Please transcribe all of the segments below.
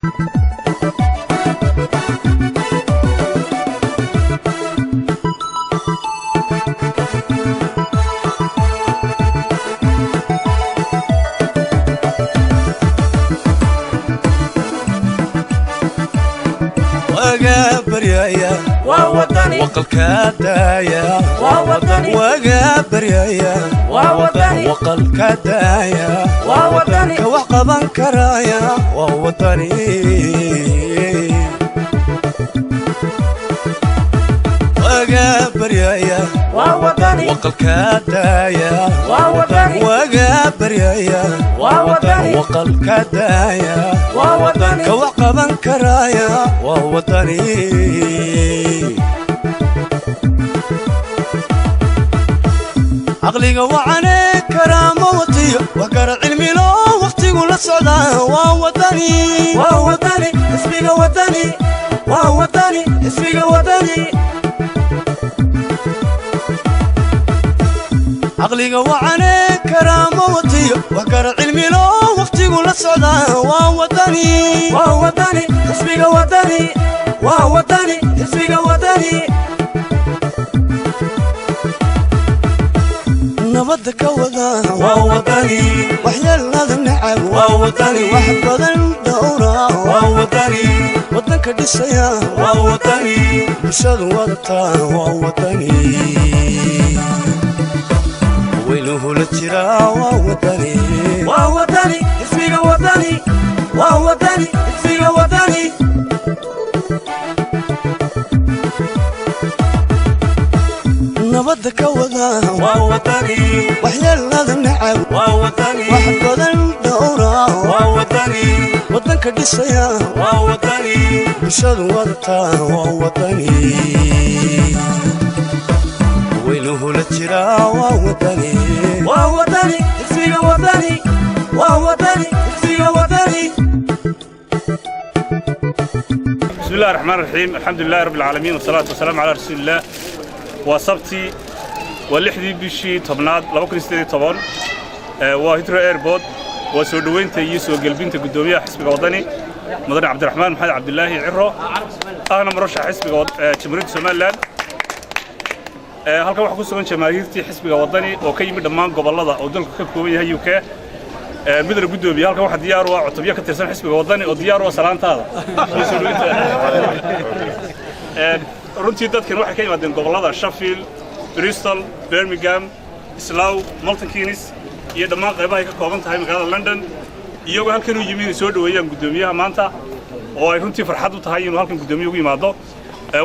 وقابريايا ووطني وقلكادايا ووطني وقابريايا ووطني وقلكادايا ووطني كوقبان كرايا ووطني وقابريايا ووطني وقلكادايا ووطني وقابريايا ووطني وقلكادايا ووطني كوقبان كرايا ووطني عقلي وعني كرامة وطية وقرأ علمي له وقتي قول السعودة ووطني ووطني اسمي وطني ووطني اسمي وطني عقلي وعني كرامة وطية وقرأ علمي له وقتي قول السعودة ووطني ووطني اسمي وطني ووطني اسمي وطني نبضك وذا ووطني وحيال هذا النعم ووطني وحب هذا الدورة ووطني وطنك دسيا ووطني بشاد وضطا ووطني ويله للترا ووطني ووطني اسمي وطني ووطني اسمي وطني نبضك وذا ووطني وحيال هذا النعم ووطني وحب هذا الدورة ووطني وطنك دسيا ووطني بشاد وضطا ووطني ويله للترا ووطني ووطني اسمي وطني ووطني اسمي وطني. بسم الله الرحمن الرحيم. الحمد لله رب العالمين والصلاة والسلام على رسول الله. وصبتي واللحدي بشي طبناد لبكر استدي طبان وهيترو ايربود وسودوينتا يسوع قلبينتا قدومية حسب وطني مدن عبد الرحمن محمد عبد الله عرو أنا مرشح حسب جمهورية سوماليلاند. halkan waxa ku sugan jamaahiirtii xisbiga wadani oo ka yimid dhammaan gobolada oo dalka ka kooban yahay UK midna gudoomiye halkan waxa diyaar u ah cutubyo ka tirsan xisbiga wadani oo diyaar u ah salaantaada runtii dadkan waxay ka yimaadeen gobolada Sheffield, Bristol, Birmingham, Slough, Milton Keynes iyo dhammaan qaybaha ay ka kooban tahay magaalada London iyagoo halkan u yimid soo dhaweeyaan gudoomiyaha maanta oo ay runtii farxad u tahay inuu halkan gudoomiye ugu yimaado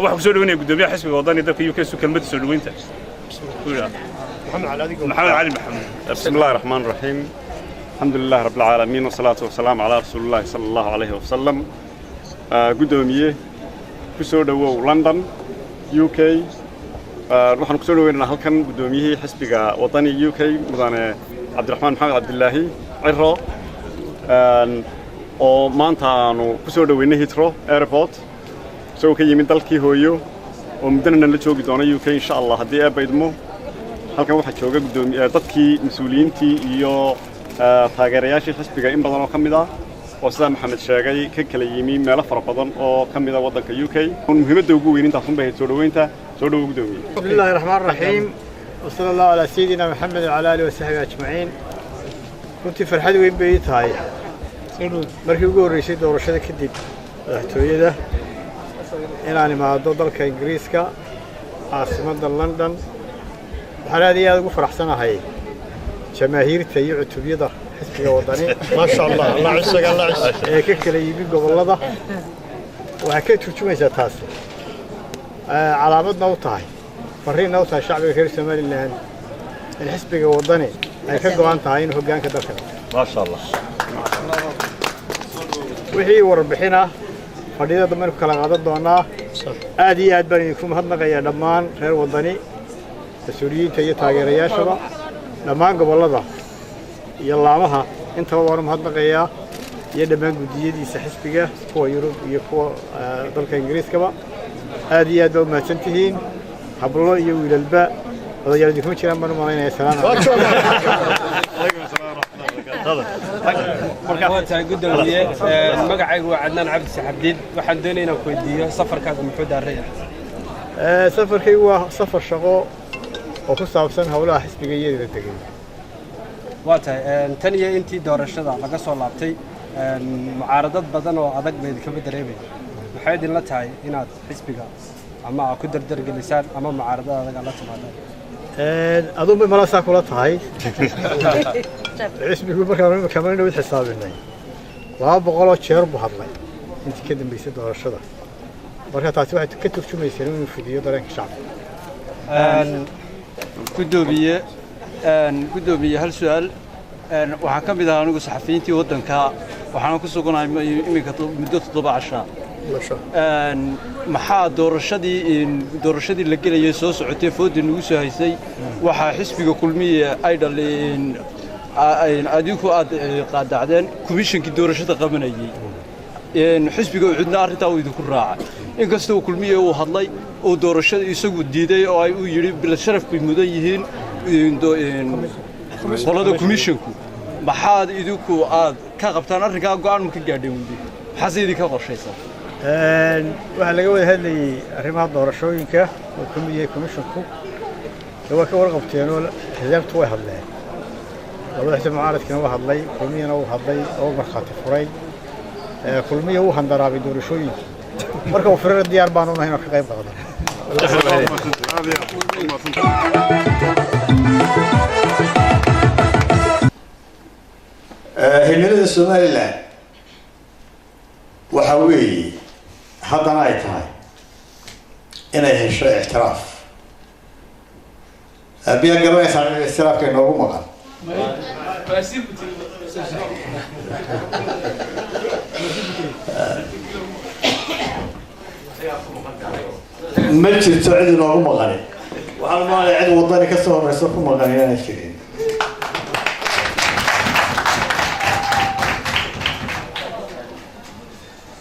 waxaan soo dhaweynaa gudoomiyaha xisbiga wadani dalka UK soo kelmad soo dhaweynta محمد علي محمد. بسم الله الرحمن الرحيم. الحمد لله رب العالمين والصلاة والسلام على رسول الله صلى الله عليه وسلم. قدوميه كسر دو لندن UK. نحن كسر دوينا هالكن قدوميه حسبك وطني UK مدن عبد الرحمن محمد عبد الله عرو. ومانتانو كسر دوينا هيترو ايربورت. سو كي من dalkii hooyo oo mudana la joogi doona UK insha Allah hadii ay baydmo halkan waxa jooga gudoomiye dadkii mas'uuliyiintii iyo taageerayaashii xisbiga in badan oo kamid ah oo sida Maxamed sheegay ka kala yimi meelo fara badan oo kamid ah wadanka UK muhiimadda ugu weyn inta xunbay soo dhaweynta soo dhaw gudoomiye bismillaahir rahmaanir rahiim wa sallallahu ala sayidina Muhammad wa ala alihi wa sahbihi ajma'in kunti farxad weyn bay tahay markii ugu horeysay doorashada kadib madaxtooyada inaan imaado dalka Ingiriiska caasimadda London waxaan aad iyo aad ugu faraxsanahay jamaahiirta iyo cutubiyada xisbiga wadani ma sha Allah Allah ciisaga Allah ee ka kala yimid gobolada waxa ka turjumaysaa taas calaamadna u tahay fariinna u tahay shacbiga reer Soomaaliland in xisbiga wadani ay ka go'an tahay in hoggaanka dalka ma sha Allah wixii warbixina fadhida damar kala qaadan doonaa aad iyo aad baan idinku mahadnaqayaa dhammaan reer wadani mas'uuliyiinta iyo taageerayaashaba dhammaan gobolada iyo laamaha intaba waan mahadnaqayaa iyo dhammaan gudiyadiisa xisbiga kuwa Yurub iyo kuwa dalka Ingiriiskaba aad iyo aad baa mahadsantihiin hablo iyo wiilalba odayaal idinku jiraan baan u malaynayaa salaam alaykum. وقتها قدومية مقعي وعدنان عبد السحبديد waxaan doonay inaan ku weydiiyo safarkaaga muxuu daaray safarkaygu waa safar shaqo oo ku saabsan hawlaha xisbiga iyada tagay waa tahay tan iyo intii doorashada laga soo laabtay mucaaradad badan oo adag bay ka dareemay maxay idin la tahay inaad xisbiga ama ku dardargelisaan ama mucaaradada adag la timaadaan adoo malaasaa kula tahay xisbigu markaan kamarina wad xisaabinay 200 jeer buu hadlay intii ka dambeysay doorashada marka taasi waxay ka turjumaysaa inuu fidiyo dareenka shacabka gudoomiye hal su'aal waxaan ka mid ahaa anigu saxafiyiintii waddanka waxaan ku suganahay iminka muddo 7 casha maxaa doorashadii la gelayay soo socotay foodii nagu soo haysay waxa xisbiga kulmiye ay dhaleen adigu aad qaadacdeen komishinkii doorashada qabanayay xisbiga cidna arrintaa uu idinku raacay inkastoo kulmiye uu hadlay oo doorashada isagu diiday oo ay u yiri bil sharaf bay mudan yihiin qolada komishinku maxaad idinku aad ka qabtaan arrinkaa go'aan ma ka gaadheen wadi maxaa idinka qorshaysan waxa laga wada hadlayay arrimaha doorashooyinka oo kulmiye komishinku waa ka warqabteen oo xisabtu way hadleen labada xisab mucaaradkina waa hadlay kulmiyana waa hadlay oo marxaati furay kulmiye uu handaraabay doorashooyinka marka uu firar diyaar baan u nahay inaan ka qayb qaadano himilada Soomaaliland waxa weeye haddana ay tahay inay hesho ixtiraaf biya garanaysaa ixtiraafka inoogu maqan ma jirto cid inoogu maqanin waxaan maalayaa cid wadani ka soo horeyso ku maqan inaan jirin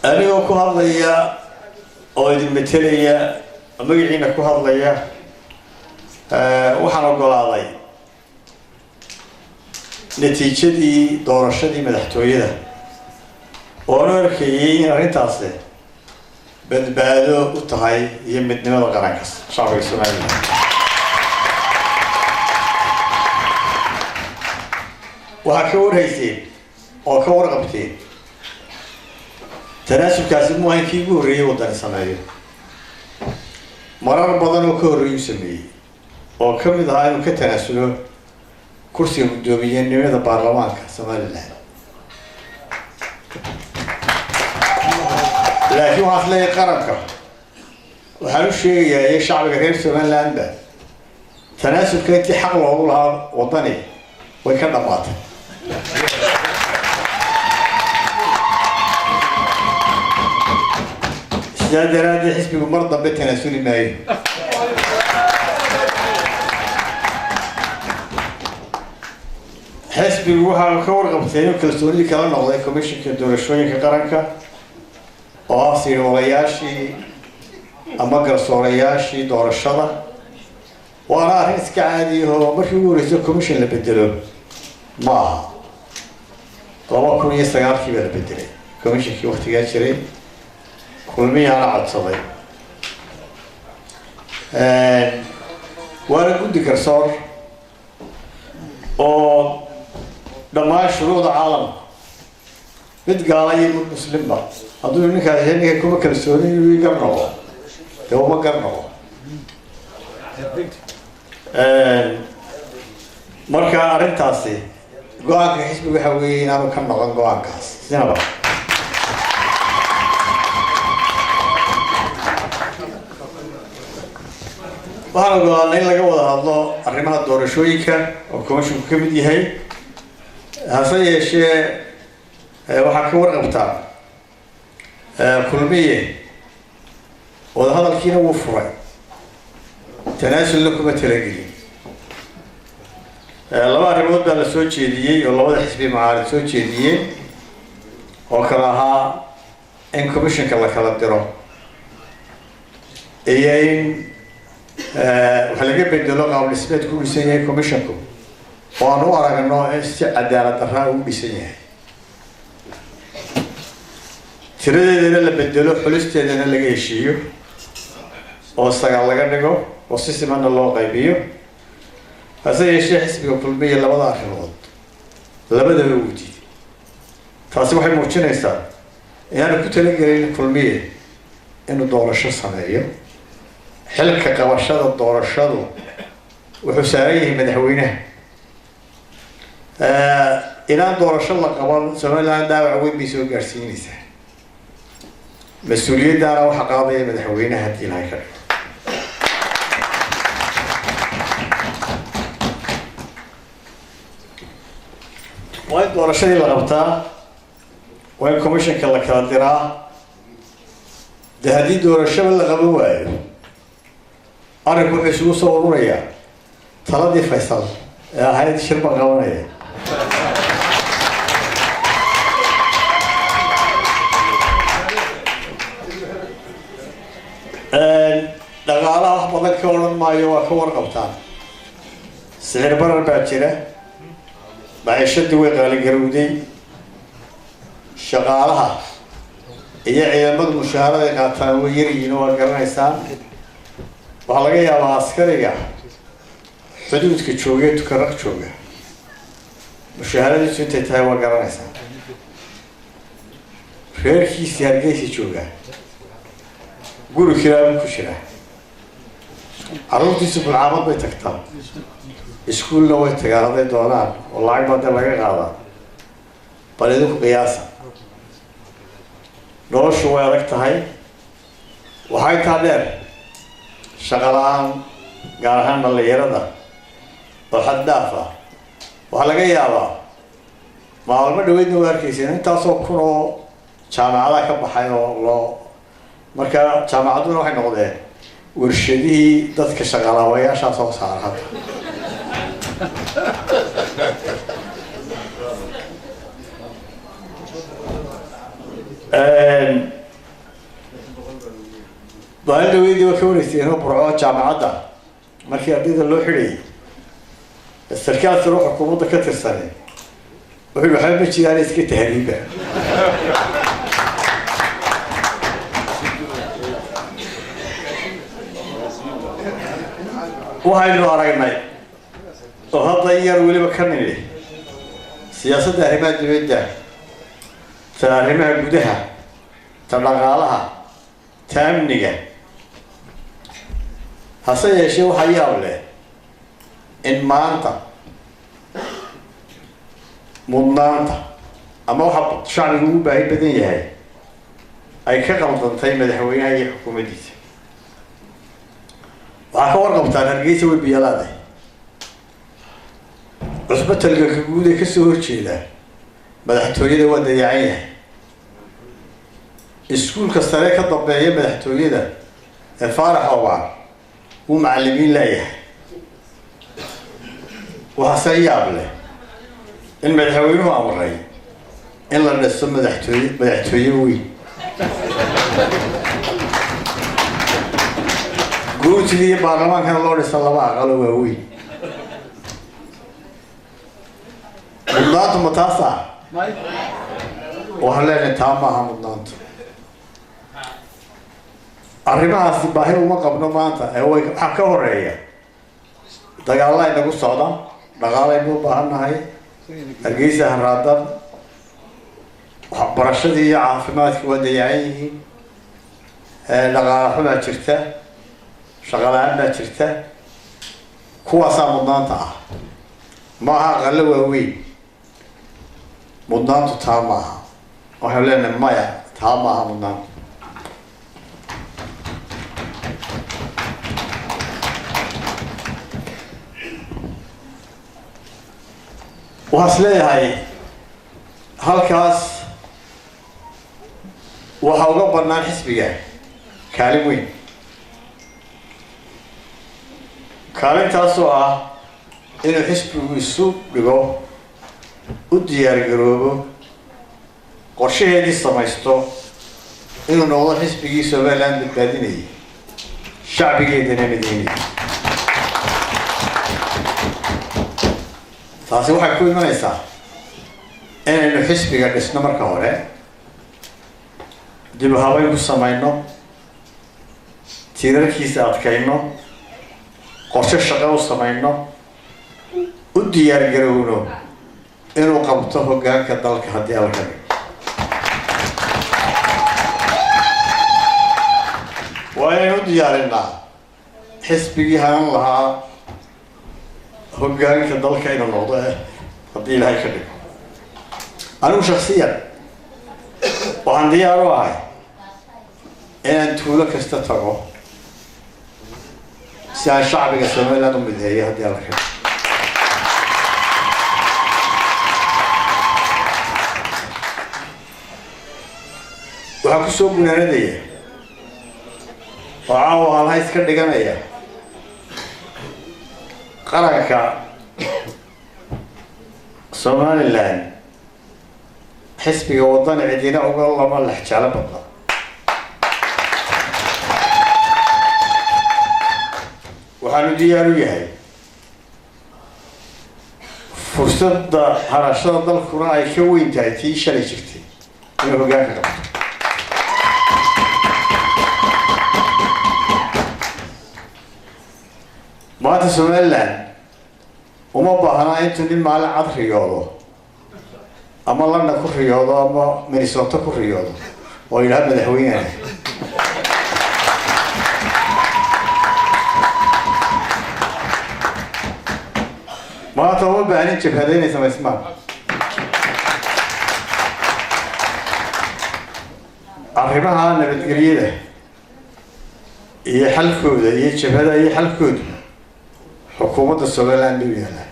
anigoo ku hadlaya oo idin metelaya magaciina ku hadlaya waxaan ogolaaday natiijadii doorashadii madaxtooyada oo aan arkayay in arrintaasi badbaado u tahay iyo midnimada qaranka shacabka Soomaaliyeed waxaa ka warhayseen oo ka warqabteen tanaasubkaasi muhiimkii ugu horreeyay waddan sameeyo marar badan oo ka horreeyay sameeyay oo ka mid ahaa inuu ka tanaasulo kursiga guddoomiyenimada baarlamaanka Soomaaliland laakiin waxaa leeyahay qaranka waxaan u sheegayaa shacbiga reer Soomaaliland tanaasubka intii xaq loogu lahaa waddani way ka dhamaatay sidaa daraaddeed xisbigu mar dambe tanaasuli maayo xisbigu waxaa ka warqabtay inuu kalsoonidii kala noqday komishinka doorashooyinka qaranka oo ah siirwalayaashii ama garsoorayaashii doorashada waana arrin iska caadi ahoo markii ugu horreysay commission la bedelo ma aha 2009 baa la bedelay commissionkii waqtigaa jiray kulmiyaana codsaday waana guddi garsoor oo dhammaan shuruucda caalamka mid gaala iyo mid muslimba hadduu ninka kuma kalsooni inuu garnoqo dee uma garnoqo marka arrintaasi go-aanka xisbiga waxa weeye inaanu ka noqon go-aankaas sinaba waxaan ogolaanay in laga wada hadlo arrimaha doorashooyinka oo komishinku ka mid yahay hase yeeshee waxaa ka warqabtaa kulmiye wadahadalkiina wuu furay tanaasulna kuma talagelin laba arrimood baa la soo jeediyey oo labada xisbi mucaarad soo jeediyeen oo kala ahaa in commissionka la kala diro iyo in waxa laga bedelo qaab dhismeed ku dhisan yahay commissionku oo aan u aragno si cadaalad darra u dhisan yahay tiradeedana la bedelo xulisteedana laga heshiiyo oo sagaal laga dhigo oo si simanna loo qaybiyo hase yeeshee xisbiga kulmiye labada arrimood labadaba uu diiday taasi waxay muujinaysaa inaanu ku talagelin kulmiye inuu doorasho sameeyo xilka qabashada doorashadu wuxuu saaran yahay madaxweynaha inaan doorasho la qaban Somaliland dhaawac weyn bay soo gaarsiinaysaa mas-uuliyaddaana waxaa qaadaya madaxweynaha haddii ilahay ka dhigo waa in doorashadii la qabtaa waa in commissionka la kala diraa dee haddii doorashaba la qaban waayo arrinku wuxuu isugu soo ururayaa taladii Faysal ee ahayd shirba qabanaya dhaqaalaha wax badan ka odhan maayo waa ka warqabtaan sicir barar baa jira maciishadii way qaaligarowday shaqaalaha iyo ciidamada mushaharada qaataan way yaryihiin oo waa garanaysaan waxaa laga yaabaa askariga xuduudka joogee tukaraq jooga mushaharadiisu intay tahay waa garanaysaan reerkiisii Hargeysa jooga guri kiraabu ku jira carruurtiisu bulcaamad bay tagtaa iskuulna way tagaan hadday doonaan oo lacag badan laga qaadaa bal idinku qiyaasa noloshu way adag tahay waxaa intaa dheer shaqo la-aan gaar ahaan dhallinyarada oo xad dhaaf ah waxaa laga yaabaa maalmo dhaweydna waa arkayseen intaasoo kun oo jaamacadaha ka baxay oo loo marka jaamacadduna waxay noqdeen warshadihii dadka shaqalaawayaashaa soo saara hadda maalin dhaweydii waa ka wareysteen oo burco jaamacadda markii ardayda loo xidhayay sarkaal sare oo xukuumadda ka tirsanay wuxuu waxba ma jiraan iska tahriiba waxaynu aragnay oo hadda yar weliba ka nimi siyaasadda arrimaha dibadda ta arrimaha gudaha ta dhaqaalaha ta amniga hase yeeshee waxaa yaab leh in maanta mudnaanta ama waxa shacbigu ugu baahi badan yahay ay ka qaldantay madaxweynaha iyo xukuumaddiisa waxaa ka warqabtaan Hargeysa way biyalaaday cusbitalka guud ee kasoo horjeeda madaxtooyada waa dayacan yahay iskuulka sare ka dambeeya madaxtooyada ee Faarax Obaar uu macallimiin leeyahay waxaa yaab leh in madaxweynuhu amray in la dhiso madaxtooye weyn guurtidii iyo baarlamaankana loo dhisa laba aqalo waaweyn mudnaantu ma taasa waxaan leenahay taa maaha mudnaantu arrimahaasi baahi uma qabno maanta ee waxaa ka horeeya dagaalla inagu socda dhaqaalaynu u baahannahay Hargeysa haraadan waxbarashadii iyo caafimaadkii waa dayacan yihiin dhaqaale xumaa jirta shaqo la-aan baa jirta kuwaasaa mudnaanta ah maaha aqalo waaweyn mudnaantu taa maaha waxaan leenahay maya taa maaha mudnaantu waxaas leeyahay halkaas waxaa uga bannaan xisbiga kaalin weyn kaalintaasoo ah inuu xisbigu isu dhigo u diyaargaroobo qorshaheedii samaysto inuu noqdo xisbigii Somaliland badbaadinayay shacbigeedana mideynayay taasi waxay ku imanaysaa inaynu xisbiga dhisno marka hore dib u habayn ku samayno tiirarkiisa adkayno qorshe shaqo u samayno u diyaargarowno inuu qabto hoggaanka dalka haddii alla ka dhigo waa inaynu u diyaarinaa xisbigii hanan lahaa hoggaanka dalka inuu noqdo haddii ilaahay ka dhigo anigu shaksiyan waxaan diyaar u ahay inaan tuulo kasta tago si aan shacbiga Somaliland u mideeyo haddii alla ka dhigo waxaan ku soo gunaanadaya oo caawa halhays ka dhiganaya qaranka Somaliland xisbiga waddan cidina uga lama lex jeclo badna waxaanu diyaar u yahay fursadda harashada dalkuna ay ka weyn tahay tii shalay jirtay inuu hoggaanka qabto maanta Somaliland uma baahnaa intuu nin maalin cad riyoodo ama London ku riyoodo ama Minnesota ku riyoodo oo yidhaahdo madaxweynaha maanta uma baahnin jabhadaynay samaysmaan arrimaha nabadgelyada iyo xalkooda iyo jabhada iyo xalkooda xukuumadda Somaliland u yaala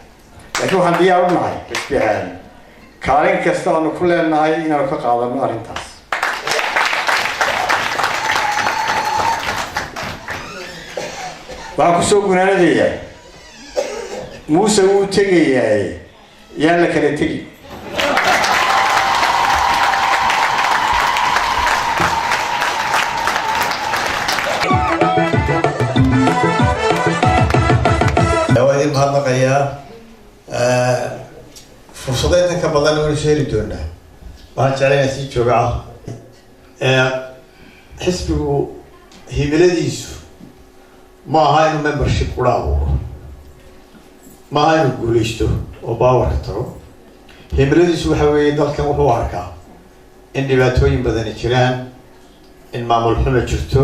laakiin waxaan diyaar u nahay xisbi ahaan kaalin kasta aanu ku leenahay inaanu ka qaadano arrintaas waxaan kusoo gunaanadayaa muuse wuu tegayaa yaan la kala tegi mahadnaqayaa fursadeynta ka badan waynu heli doonaa waxaan jeclaynaa sii jooga xisbigu himiladiisu ma aha inuu membership kula abuuro ma aha inuu guulaysto oo baawarka tago himiladiisu waxa weeye dalkan wuxuu arkaa in dhibaatooyin badani jiraan in maamul xumo jirto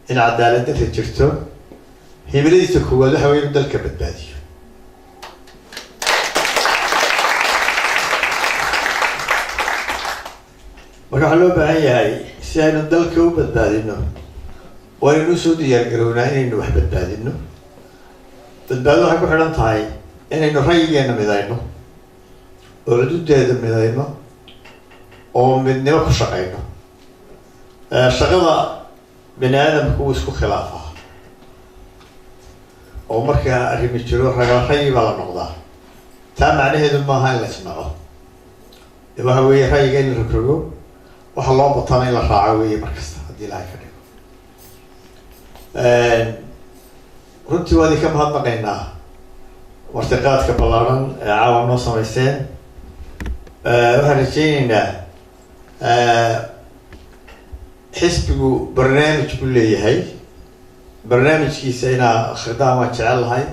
in cadaalad darra jirto himiladiisa koowaad waxa weeye inuu dalka badbaadiyo marka waxaa loo baahan yahay si aynu dalka u badbaadino waa inaynu usoo diyaargarownaa inaynu wax badbaadino badbaado waxay ku xidhan tahay inaynu ra'yigeena midayno oo xuduudeeda midayno oo midnimo ku shaqayno shaqada bani aadamku wuu isku khilaafaa oo markaa arrimi jiro ra'yi baa la noqdaa taa macnaheedu maaha in la isnaco waxa weeye ra'yiga in la rogrogo waxa loo batana in la raaco weeye markasta haddii ilaahay ka dhigo runtii waa idinka mahadnaqaynaa martiqaadka ballaaran ee caawa noo samayseen waxaan rajaynaynaa xisbigu barnaamij buu leeyahay barnaamijkiisa inaa akridaan waan jecel lahay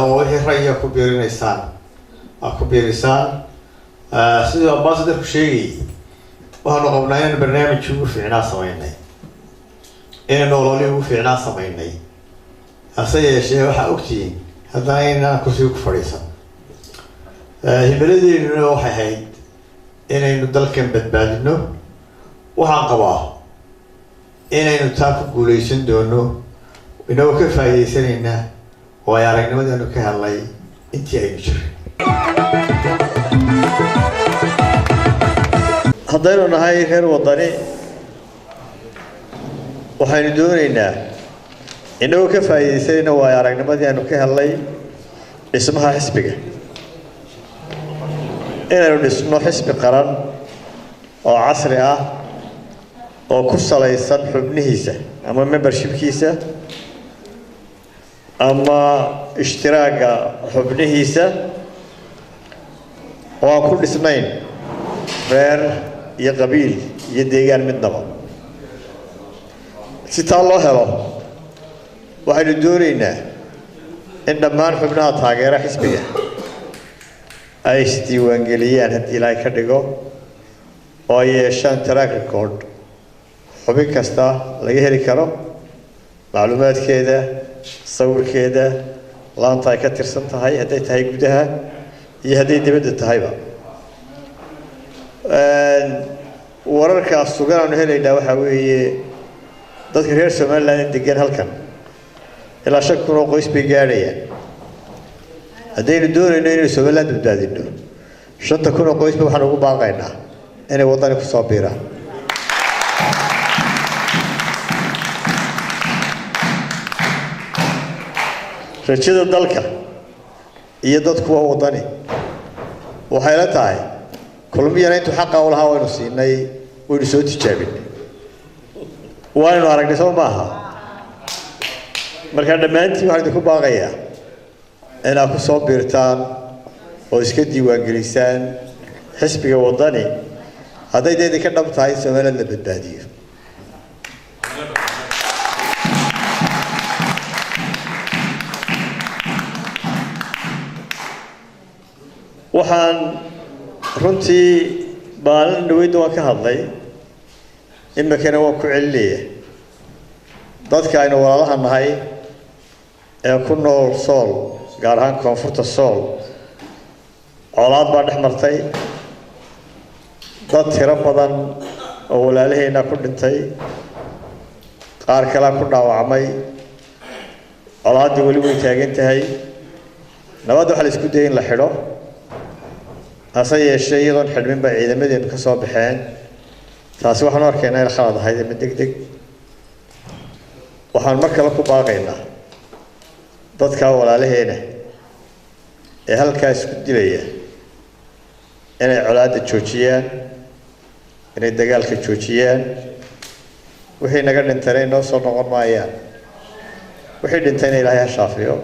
oo wixii ra'yiga ku biirinaysaan aad ku biirisaan siduu ambassadorku sheegayay waxaanu qabnaa inaynu barnaamijkii ugu fiicnaa samaynay inaynu ololii ugu fiicnaa samaynay hase yeeshee waxaa ogtihiin haddana inaan kursiga ku fadhiisan himiladeennuna waxay ahayd inaynu dalkan badbaadino waxaan qabaa inaynu taa ku guulaysan doono inagoo ka faa'iidaysanaynaa oo ay aragnimadeenu ka helnay intii aynu jirin haddaynu nahay reer waddani waxaynu doonaynaa inagoo ka faa'iidaysanayna waayo aragnimadii aanu ka helnay dhismaha xisbiga inaynu dhisno xisbi qaran oo casri ah oo ku salaysan xubnihiisa ama membershipkiisa ama ishtiraaga xubnihiisa oo aan ku dhisnayn reer iyo qabiil iyo deegaan midnaba si taa loo helo waxaynu doonaynaa in dhammaan xubnaha taageera xisbiga ay isdiiwaangeliyaan haddii ilaahay ka dhigo oo ay yeeshaan track record xubin kasta laga heli karo macluumaadkeeda sawirkeeda laanta ay ka tirsan tahay hadday tahay gudaha iyo hadday dibadda tahayba wararkaas sugan aanu helaynaa waxaa weeye dadka reer Somaliland degan halkan ilaa 5 kun oo qoys bay gaadhayaan haddaynu doonayno inaynu Somaliland badbaadino 5 kun oo qoys waxaan ugu baaqaynaa inay wadani ku soo biiraan rajada dalka iyo dadku waa wadani waxay la tahay kulmiyana intuu xaq u lahaa waynu siinay waynu soo tijaabinay waanu aragnay soo maaha marka dhammaantiin waxaan idinku baaqayaa inaad ku soo biirtaan oo iska diiwaangelisaan xisbiga wadani hadday idinka dhab tahay Somaliland la badbaadiyo waxaan runtii maalin dhaweyd waan ka hadlay imikana waan ku celinayaa dadka aynu walaalaha nahay ee ku nool Sool gaar ahaan koonfurta Sool colaad baa dhex martay dad tiro badan oo walaalaheena ku dhintay qaar kale ku dhaawacmay colaadii weli way taagan tahay nabad waxa la isku dayay in la xidho hase yeeshee iyadoon xidhmin baa ciidamadeenu ka soo baxeen taasi waxaan arkaynaa in khalad ahayd mid degdeg waxaan mar kale ku baaqaynaa dadka walaalaheena ee halkaas ku dilaya inay colaadda joojiyaan inay dagaalka joojiyaan wixii naga dhintay noo soo noqon maayaan wixii dhintayna Ilaahay ha shaafiyo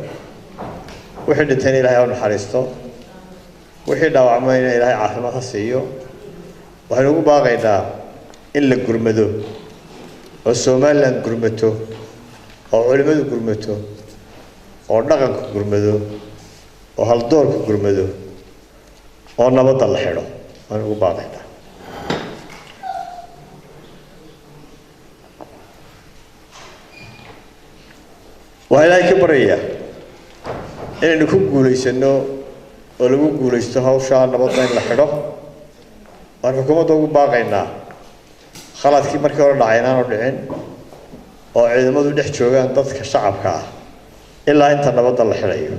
wixii dhintayna Ilaahay ha naxariisto wixii dhaawacmayna Ilaahay caafimaad ha siiyo waxaan ugu baaqaynaa in la gurmado oo Somaliland gurmato oo culimadu gurmato oo dhaqanku gurmado oo haldoorku gurmado oo nabadda la xidho waan ugu baaqaynaa waxaa Ilaahay ka baryayaa inaynu ku guulaysano oo lagu guulaysto hawsha nabadda in la xidho waan xukuumadda ugu baaqaynaa khaladkii markii hore dhacay inaanu dhicin oo ciidamadu dhex joogaan dadka shacabka ah ilaa inta nabadda la xidhayo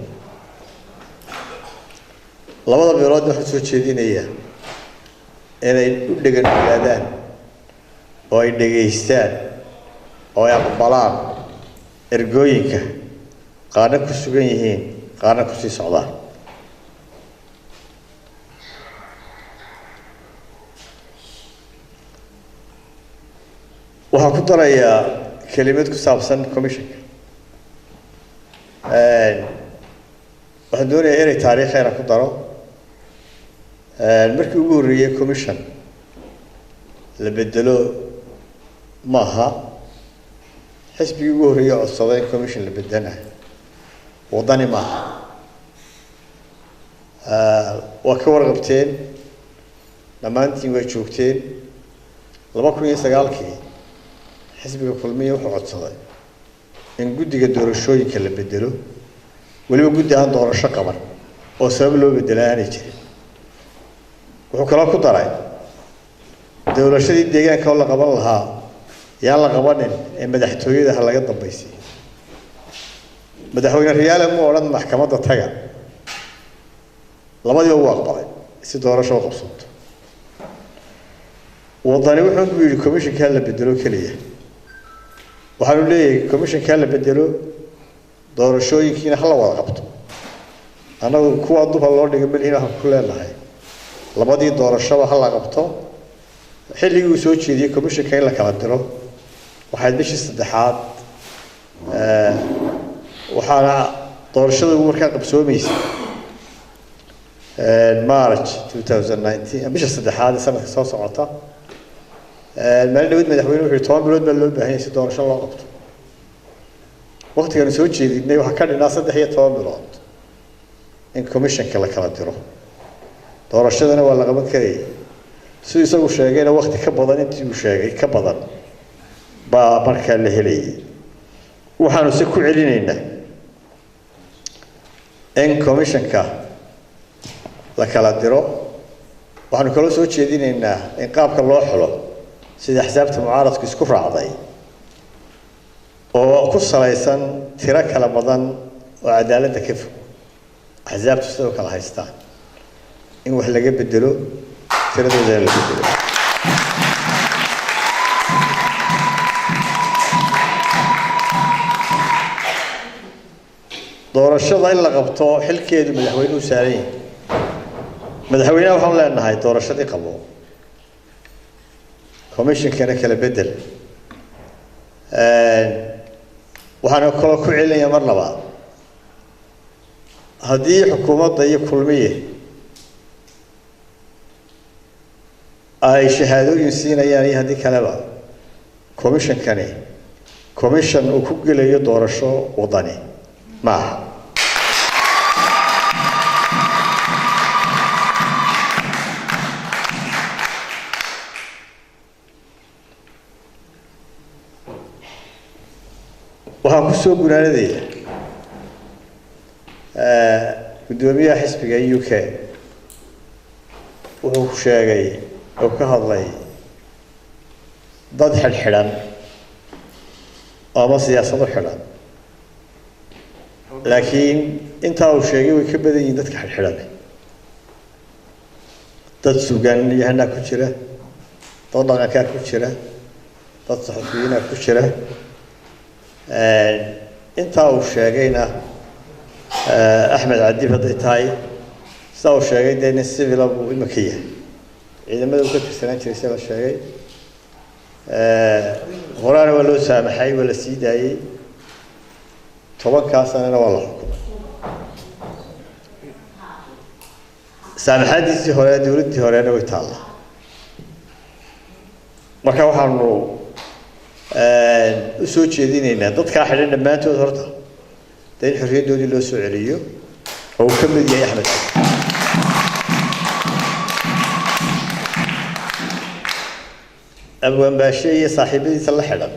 labada meelood waxaan soo jeedinayaa inay u dheganaadaan oo ay dhageystaan oo ay aqbalaan ergooyinka qaarna ku sugan yihiin qaarna ku sii socdaan waxaan ku darayaa kelimad ku saabsan commissionka waxaan doonayaa inay taariikheena ku daro markii ugu horreeyay commission la bedelo maaha xisbigii ugu horreeyay codsaday in commission la bedana wadani maaha waa ka warqabteen dhammaantiin way joogteen 2009 xisbiga kulmiye wuxuu codsaday in guddiga doorashooyinka la bedelo waliba guddi aan doorasho qaban oo sabab loo bedelaanay jirin wuxuu kala ku daray doorashadii deegaanka oo la qaban lahaa yaan la qabanin ee madaxtooyada ha laga dambaysiyo madaxweyne riyaale ma odhan maxkamadda taga labadii uu aqbalay si doorasho u qabsanto wadani wuxuu ku yiri commissionka la bedelo kaliya waxaanu leeyahay commissionka la bedelo doorashooyinkiina hal wada qabto anagu kuwa duba loo dhigay milina ku leenahay labadii doorashada hal la qabto xilligii uu soo jeediyay commissionka in la kala diro waxay bishii saddexaad waxaana doorashada ugu markaa qabsoomaysay March 2019 bisha saddexaad sanadka soo socota maalin dhawad madaxweyne wuxuu 10 bilood baa loo baahan yahay si doorasho loo qabto waqtigan soo jeedinay waxa ka dhinaa 13 bilood in commissionka la kala diro doorashadana waa la qaban karay sidoo isagu sheegayna waqti ka badan intii uu sheegay ka badan baa markaa la helay waxaanu si ku celinaynaa in commissionka la kala diro waxaanu kala soo jeedinaynaa in qaabka loo xulo sida xisaabta mucaaradku isku raacday oo ku salaysan tiro kala badan oo cadaaladda ka fog axsaabtu sidoo kale haystaan in wax laga bedelo tiradooda la bedelo doorashada in la qabto xilkeedu madaxweynuhu saaran yahay madaxweynaha waxaan leenahay doorashadii qabo commissionkana kala bedel waxaan kaloo ku celinayaa mar labaad haddii xukuumadda iyo kulmiye ay shahaadooyin siinayaan iyo haddii kaleba commissionkani commission uu ku gelayo doorasho wadani maaha waxaan ku soo gunaanadaya gudoomiyaha xisbiga UK wuxuu sheegay oo ka hadlay dad xidhan ama siyaasado xidhan laakiin intaa uu sheegay way ka badan yihiin dadka xidhan dad suugaanyahanaa ku jira dad dhaqankaa ku jira dad saxafiyiinaa ku jira intaa uu sheegayna Axmed Cadiif hadday tahay sidaa uu sheegay dee nin civil buu imika yahay ciidamada uu ka tirsanaan jiray sida la sheegay horaana waa loo saamaxay waa la sii daayey 10 sanana waa la xukumay saamaxaadiisii hore dowladdii horena way taallaa marka waxaanu u soo jeedinaynaa dadka xidhan dhammaantood horta in xorriyadoodii loo soo celiyo oo uu ka mid yahay Axmed abwaan baashe iyo saaxiibadiisa la xidhan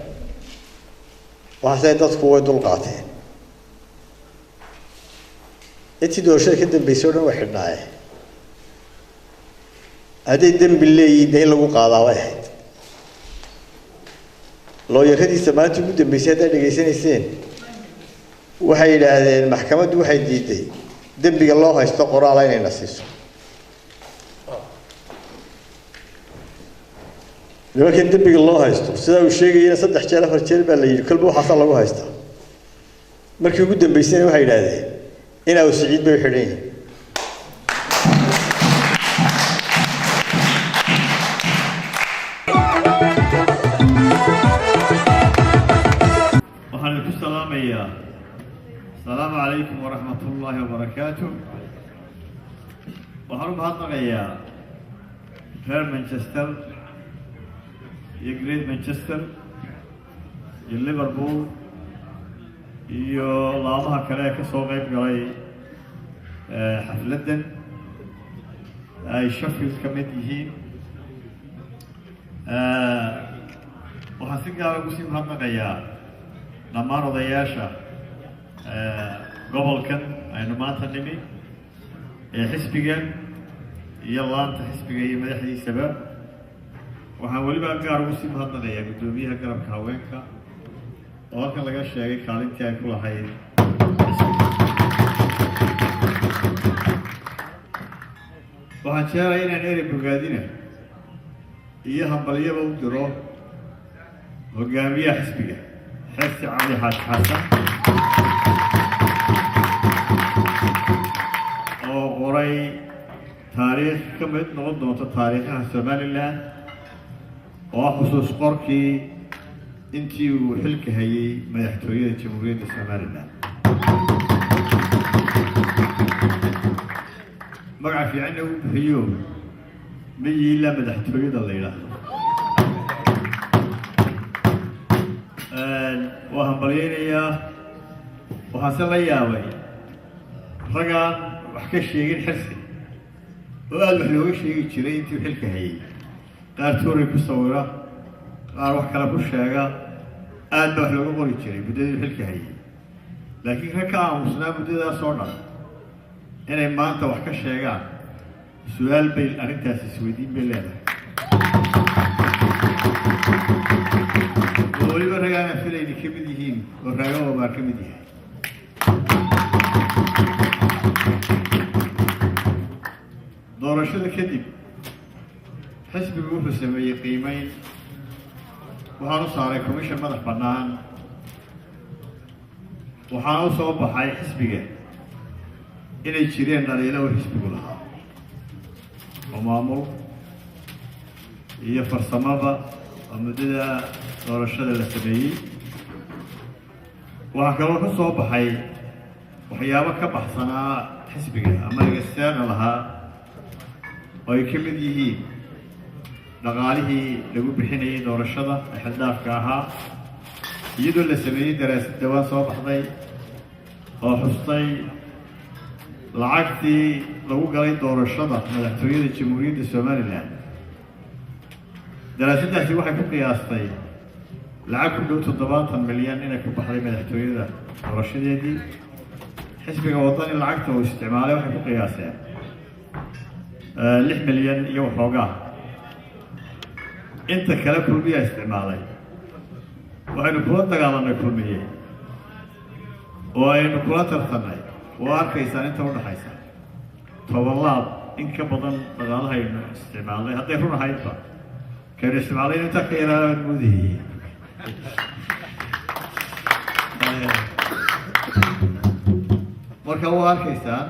waxaasay dadku way dul qaateen intii doorashada ka dambeysay oo dhan way xidhnaayeen hadday dembi leeyihiin in lagu qaadaa way ahayd looyaradiisa maalintii ugu dambeysay haddaad dhegaysanayseen waxay yidhaahdeen maxkamaddu waxay diiday dembiga loo haysto qoraala inayna siiso nimankan dembiga loo haysto sidaa uu sheegayena 3 jeer 4 jeer baa la yidhi kolba waxaasaa lagu haystaa markii ugu dambeysayna waxay yidhaahdeen inaa uu siciid bay u xidhan yihiin waxaan ku salaamayaa السلام عليكم ورحمة الله وبركاته. وحرم هاتنا يا هير مانشستر يا جريد مانشستر يا ليفربول يا لامها كلا كسوق يبغى حفلة أي شفيلد كميتيين وحسيت على قسم هاتنا يا لما رضياشة gobolkan aynu maanta nimi xisbiga iyo laanta xisbiga iyo madaxdiisaba waxaan waliba gaar ugu sii mahadnaqayaa gudoomiyaha garabka haweenka oo halkan laga sheegay kaalintii ay ku lahayd waxaan jeclahay inaan erey bogaadina iyo hambalyaba u diro hogaamiyaha xisbiga xirsi cali xaaji xasan oo qoray taariikh ka mid noqon doonta taariikhaha Somaliland oo xusuus qorkii intii uu xilka hayay madaxtooyada jamhuuriyadda Somaliland magaca fiican uu bixiyo miyila madaxtooyada la yiraahdo waxaan balyaynayaa waxaase la yaabay ragaan wax ka sheegin xirsi oo aada wax looga sheegi jiray intii xilka hayay qaar tuuray ku sawira qaar wax kale ku sheega aad baa wax looga qori jiray muddadii xilka hayay laakiin rag ka aamusnaa muddadaas oo dhan inay maanta wax ka sheegaan su-aal bay arrintaasi isweydiin bay leedahay oo weliba ragaana filayni ka mid yihiin oo raaga oobaa ka mid yahay doorashada kadib xisbigu wuxuu sameeyey qiimeyn waxaan u saaray commission madax bannaan waxaana u soo baxay xisbiga inay jireen dhaliilo oo xisbigu lahaa oo maamul iyo farsamada oo muddada doorashada la sameeyey waxaa kaloo ka soo baxay waxyaabo ka baxsanaa xisbiga ama agastaana lahaa oo ay ka mid yihiin dhaqaalihii lagu bixinayay doorashada ee xildhaafka ahaa iyadoo la sameeyey daraasad dhawaan soo baxday oo xustay lacagtii lagu galay doorashada madaxtooyada jamhuuriyadda somalilan daraasaddaasi waxay ku qiyaastay lacag ku dhow 70 milyan inay ku baxday madaxtooyada doorashadeedii xisbiga wadani lacagta uu isticmaalay waxay ku qiyaaseen 6 milyan iyo waxoogaa inta kale kulmiyaa isticmaalay waxaynu kula dagaalanay kulmiye oo aynu kula tartanay oo arkaysaan inta u dhaxaysa 10 laab in ka badan dagaalahaynu isticmaalnay hadday run ahaydba kaynu isticmaalay inta ka yaraan mudihii marka waa arkaysaan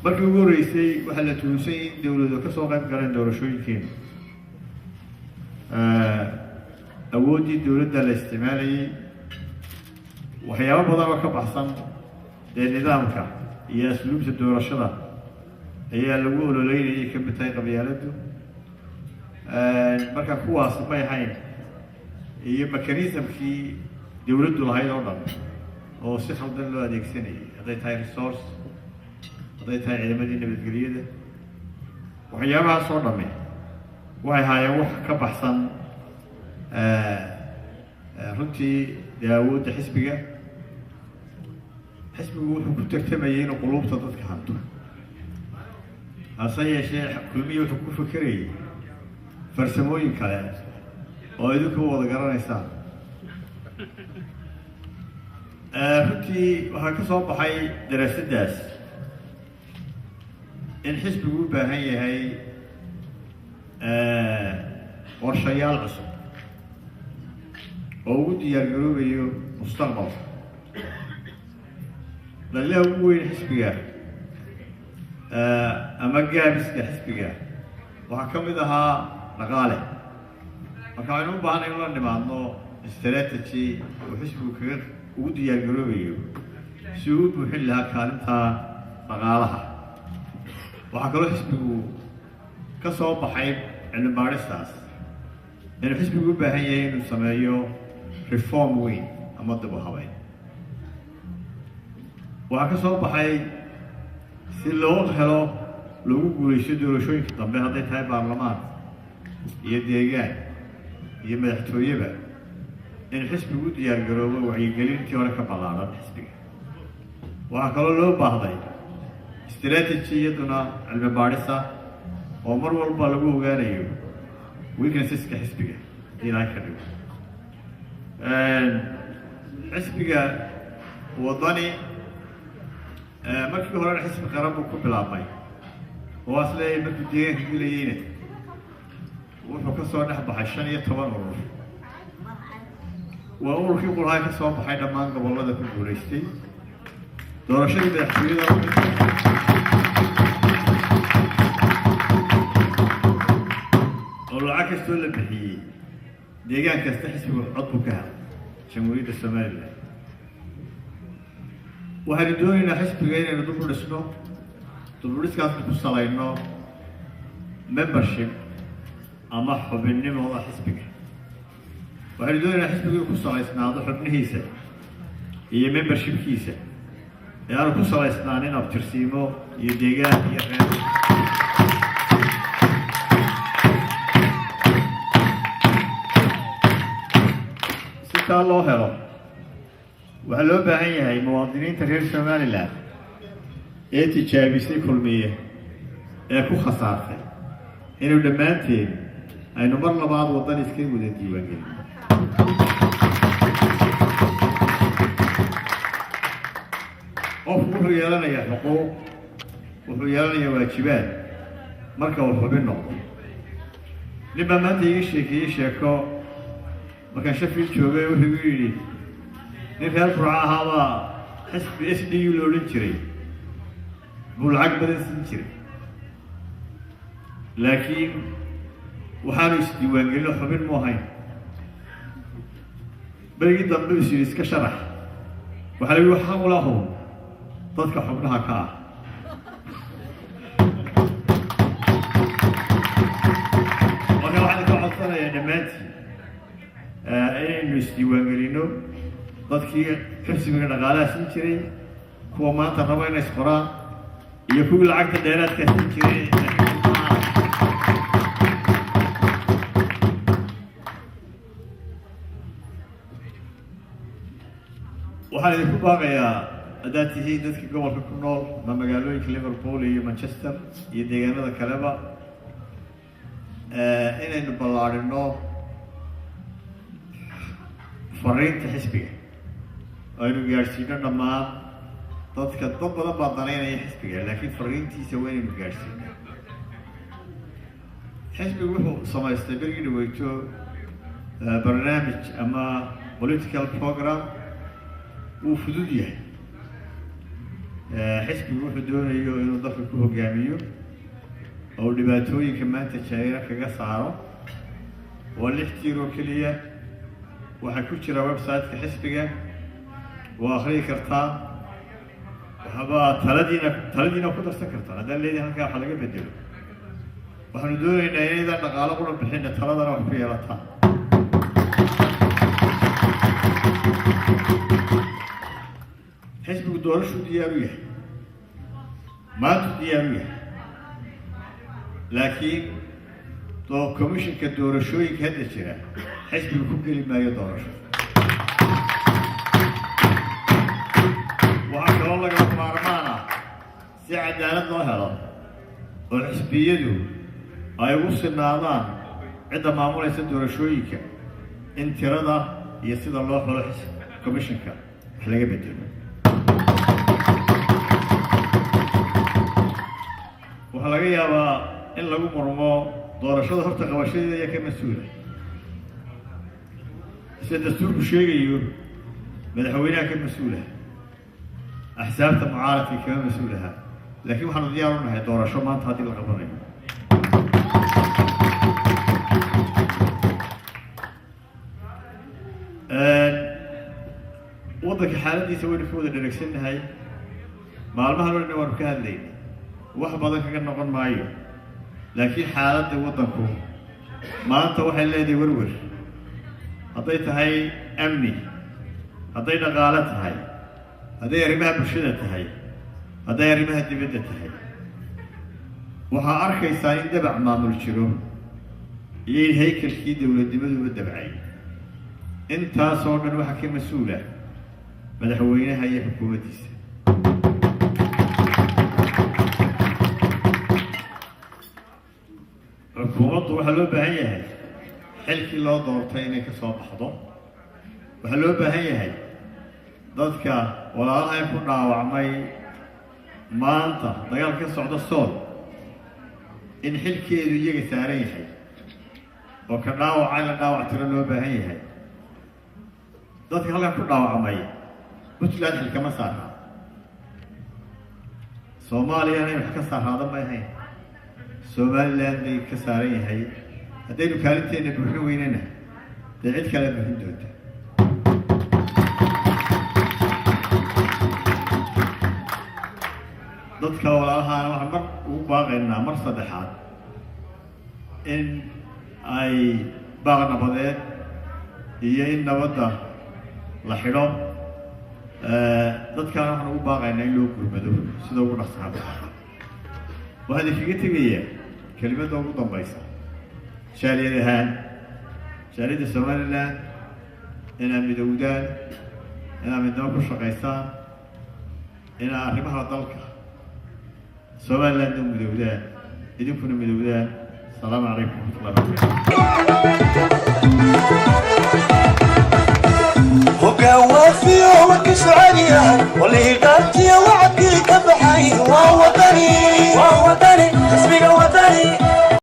markii ugu horeysay waxaa la tuhunsan in dawladdu ka soo qayb galeen doorashooyinkeena awooddii dawladda la isticmaalayay waxyaabo badan oo ka baxsan dee nidaamka iyo asluubta doorashada ayaa lagu ololeynayay ka mid tahay qabyaaladdu marka kuwaas may ahayn iyo mekanismkii dawladdu lahayd oo dhan oo si khaldan loo adeegsanayay hadday tahay resource hadday tahay ciidamadii nabadgelyada waxyaabahaas oo dhamme waxay ahaayeen wax ka baxsan runtii dee awoodda xisbiga wuxuu ku tartamayay inuu quluubta dadka hanto hase yeeshee kulmiya wuxuu ku fekerayay farsamooyin kale oo idinku wada garanaysaan runtii waxaa ka soo baxay daraasaddaas in xisbigu u baahan yahay qorshayaal cusub oo ugu diyaargaroobayo mustaqbalka dhalilaha ugu weyn xisbiga ama gaabiska xisbiga waxaa ka mid ahaa dhaqaale marka aynu u baahanay in la nimaadno strategy oo xisbigu kaga ugu diyaargaroobayo si uu u buuxin lahaa kaalinta dhaqaalaha waxaa kaloo xisbigu ka soo baxay cilmi baadhistaas inuu xisbigu u baahan yahay inuu sameeyo reform weyn ama dib u habeyn waxaa ka soo baxay si loo helo lagu guulaysto doorashooyinka dambe hadday tahay baarlamaan iyo deegaan iyo madaxtooyeba in xisbigu u diyaargaroobo wacyigelintii hore ka ballaaran xisbiga waxaa kaloo loo baahday strategy iyaduna cilmi baadhisa oo mar walba lagu ogaanayo weaknesseska xisbiga ilaahay ka dhigo xisbiga wadani markii horena xisbi qaran buu ku bilaabmay oo asleeyahay markuu deegaanka gelayeyna wuxuu ka soo dhex baxay 15 urur waa ururkii qulaha ka soo baxay dhammaan gobollada ku guulaystay doorashadii madaxtooyada oo lacag kastoo la bixiyey deegaan kasta xisbigu cod buu ka helay jamhuuriyadda somalilan waxaynu doonaynaa xisbiga inaynu dib u dhisno dib u dhiskaasnu ku salayno membership ama xubinnimooda xisbiga waxaynu doonaynaa xisbigu ku salaysnaado xubnihiisa iyo membershipkiisa ee aanu ku salaysnaanin abtirsiimo iyo deegaan iyo reer si taa loo helo waxaa loo baahan yahay muwaadiniinta reer somalilan ee tijaabisay kulmiye ee ku khasaartay inuu dhammaanteen aynu mar labaad waddan iska wada diiwaangelino qofku wuxuu yeelanayaa xuquuq wuxuu yeelanayaa waajibaad marka uu xubin noqdo nin baa maanta iga sheekeeyey sheeko markaan Sheffield joogay wuxuu igu yidhi nin reer Burca ahaabaa xisbi SDU la odhan jiray buu lacag badan siin jiray laakiin waxaanu isdiiwaangelino xubin mu ahayn berigii dambe is yidhi iska sharax waxaa la yidhi waxaan ula hun dadka xubnaha ka ah marka waxaan ka codsanayaa dhammaantiin inaynu isdiiwaangelino dadkii xisbiga dhaqaalaha siin jiray kuwa maanta raba inay isqoraan iyo kuwii lacagta dheeraadka siin jiray waxaan idinku baaqayaa haddaad tihiin dadka gobolka ku nool ama magaalooyinka Liverpool iyo Manchester iyo deegaanada kaleba inaynu ballaarino fariinta xisbiga aynu gaadhsiino dhammaan dadka dad badan baa danaynaya xisbiga laakiin fariintiisa waa inaynu gaadhsiino xisbigu wuxuu samaystay berigii dhaweyto barnaamij ama political program wuu fudud yahay xisbigu wuxuu doonayo inuu dalka ku hogaamiyo oo dhibaatooyinka maanta jira kaga saaro waa 6 tiir oo keliya waxaa ku jira website-ka xisbiga waa akhriyi kartaa waxba taladiina ku darsan kartaa haddaan leedahay halkaa waxa laga bedelo waxaanu doonaynaa inaydaan dhaqaalo qura bixinna taladana wax ku yeelataan xisbigu doorashuu diyaar u yahay maanta diyaar u yahay laakiin komishinka doorashooyinka hadda jira xisbigu ku geli maayo doorasho waxaa kaloo lagama maarmaan ah si cadaalad loo helo oo xisbiyadu ay ugu sinaadaan cidda maamulaysa doorashooyinka in tirada iyo sida loo xulo komishinka wax laga bedelo waxaa laga yaabaa in lagu murmo doorashada horta qabashadeeda ayaa ka mas-uula sida dastuurku sheegayo madaxweynaha ka mas-uula axsaabta mucaaradka kama mas-uulaha laakiin waxaanu diyaar u nahay doorasho maanta haddii la qabanayo waddanka xaaladiisa waynu ka wada dheregsannahay maalmahan oo dhan waanu ka hadlaynay wax badan kaga noqon maayo laakiin xaaladda waddanku maanta waxay leedahay werwer hadday tahay amni hadday dhaqaale tahay hadday arrimaha bulshada tahay hadday arrimaha dibadda tahay waxaa arkaysaa in dabac maamul jiro iyo in haykalkii dowladnimaduba dabcay intaasoo dhan waxaa ka mas-uula madaxweynaha iyo xukuumaddiisa xukuumaddu waxaa loo baahan yahay xilkii loo doortay inay ka soo baxdo waxaa loo baahan yahay dadka walaalaha ku dhaawacmay maanta dagaal ka socda sool in xilkeedu iyaga saaran yahay oo ka dhaawacay la dhaawac tiro loo baahan yahay dadka halkan ku dhaawacmay puntland xilkama saarna soomaaliyana in wax ka saaraada ma ahayn somaliland bay ka saaran yahay haddaynu kaalinteenna buuxin weynana dee cid kale buuxin doonta dadka walaalahaana waxaan mar ugu baaqaynaa mar saddexaad in ay baaq nabadeed iyo in nabadda la xidho dadkaana waxaan ugu baaqaynaa in loo gurmado sida ugu dhaqsaaba waxaan idinkaga tegayaa kelimadda ugu dambaysa jaaliyad ahaan jaaliyadda somalilan inaad midowdaan inaad midnimo ku shaqaysaan inaad arrimaha dalka somalilandna midowdaan idinkuna midowdaan السلام عليكم ورحمة الله وبركاته وكوافي وكس عليا واللي قالتي وعدي كبحي ووطني حسبي وطني